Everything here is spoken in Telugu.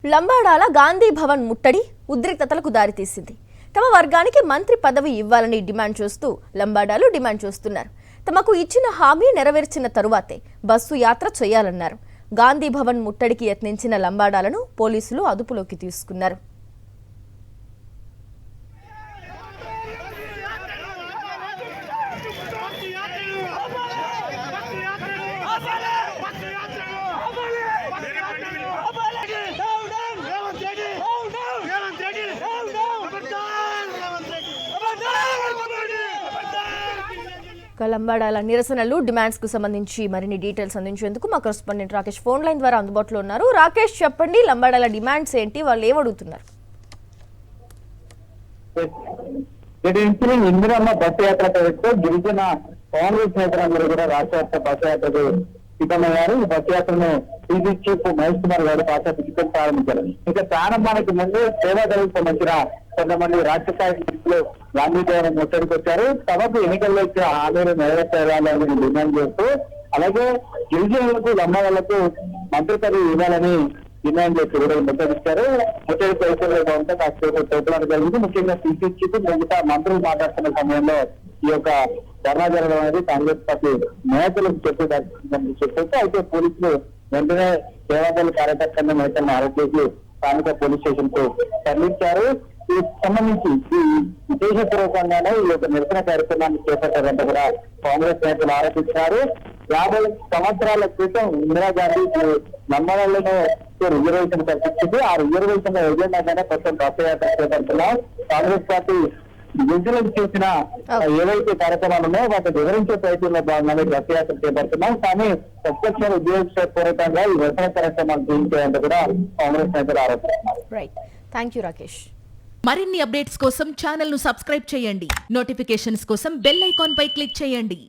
లంబాడాల గాంధీ భవన్ ముట్టడి ఉద్రిక్తతలకు దారితీసింది. తమ వర్గానికి మంత్రి పదవి ఇవ్వాలని డిమాండ్ చేస్తూ లంబాడాలు డిమాండ్ చేస్తున్నారు. తమకు ఇచ్చిన హామీ నెరవేర్చిన తరువాతే బస్సు యాత్ర చేయాలన్నారు. గాంధీ భవన్ ముట్టడికి యత్నించిన లంబాడాలను పోలీసులు అదుపులోకి తీసుకున్నారు. లంబాడాల నిరసనలు డిమాండ్స్ కు సంబంధించి మరిన్ని డీటెయిల్స్ అందించేందుకు మా కరెస్పాండెంట్ రాకేష్ ఫోన్ లైన్ ద్వారా అందుబాటులో ఉన్నారు. రాకేష్, చెప్పండి, లంబాడాల డిమాండ్స్ ఏంటి, వాళ్ళు ఏమడుగుతున్నారు? ఇందిరమ్మ బస్సు యాత్ర పేరుతో గిరిజన కాంగ్రెస్ నేతలందరూ కూడా రాష్ట్ర బస్సు యాత్రకు సిద్ధమయ్యారు. ఈ బస్సు యాత్రను టీజీ చీఫ్ మహేష్ కుమార్ గారు పాఠశాల ప్రారంభించారు. ఇక ప్రారంభానికి ముందు సేవాదళకు సంబంధించిన కొంతమంది రాష్ట్ర స్థాయి వ్యక్తులు గాంధీ భవన్ ముట్టడికి వచ్చారు. తమకు ఎన్నికల్లో ఇచ్చిన హామీలు నెరవేర్చాలని డిమాండ్ చేస్తూ, అలాగే గిరిజనులకు లంబాడాలకు మంత్రి పదవి ఇవ్వాలని డిమాండ్ చేసి కూడా ముట్టడిస్తారు. ముట్టడి పరిస్థితుల్లో కాసేపు తోపులాట జరిగింది. ముఖ్యంగా టీసీ చీఫ్ మిగతా మంత్రులు మాట్లాడుతున్న సమయంలో ఈ యొక్క ధర్నా జరగడం అనేది కాంగ్రెస్ పార్టీ నేతలకు చెప్పేసి అయితే పోలీసులు వెంటనే సేవాదళ కార్యకర్తలను నేతలను అరెస్ట్ చేసి స్థానిక పోలీస్ స్టేషన్ కు తరలించారు. ఈ సంబంధించి ఈ ఉద్దేశపూర్వకంగానే ఈ యొక్క నిరసన కార్యక్రమాన్ని చేపట్టారంటే కూడా కాంగ్రెస్ నేతలు ఆరోపించారు. 50 సంవత్సరాల క్రితం ఇందిరాగాంధీ లంబాడాలను రిజర్వేషన్ కల్పించింది. ఆ రిజర్వేషన్ ఎజెండాగానే ప్రస్తుతం బస్సు యాత్ర చేపడుతున్నాం. కాంగ్రెస్ పార్టీ విడుదలకు చేసిన ఏవైతే కార్యక్రమాలు ఉన్నాయో వాటిని వివరించే ప్రయత్నంలో భాగంగానే బస్సు యాత్ర చేపడుతున్నాం. కానీ ప్రత్యక్ష ఉద్యోగపూర్వకంగా ఈ నిరసన కార్యక్రమాలు చేయించాలంటే కూడా కాంగ్రెస్ నేతలు ఆరోపిస్తున్నారు. Right, thank you Rakesh. మరిన్ని అప్డేట్స్ కోసం ఛానల్ ను సబ్స్క్రైబ్ చేయండి. నోటిఫికేషన్స్ కోసం బెల్ ఐకాన్ పై క్లిక్ చేయండి.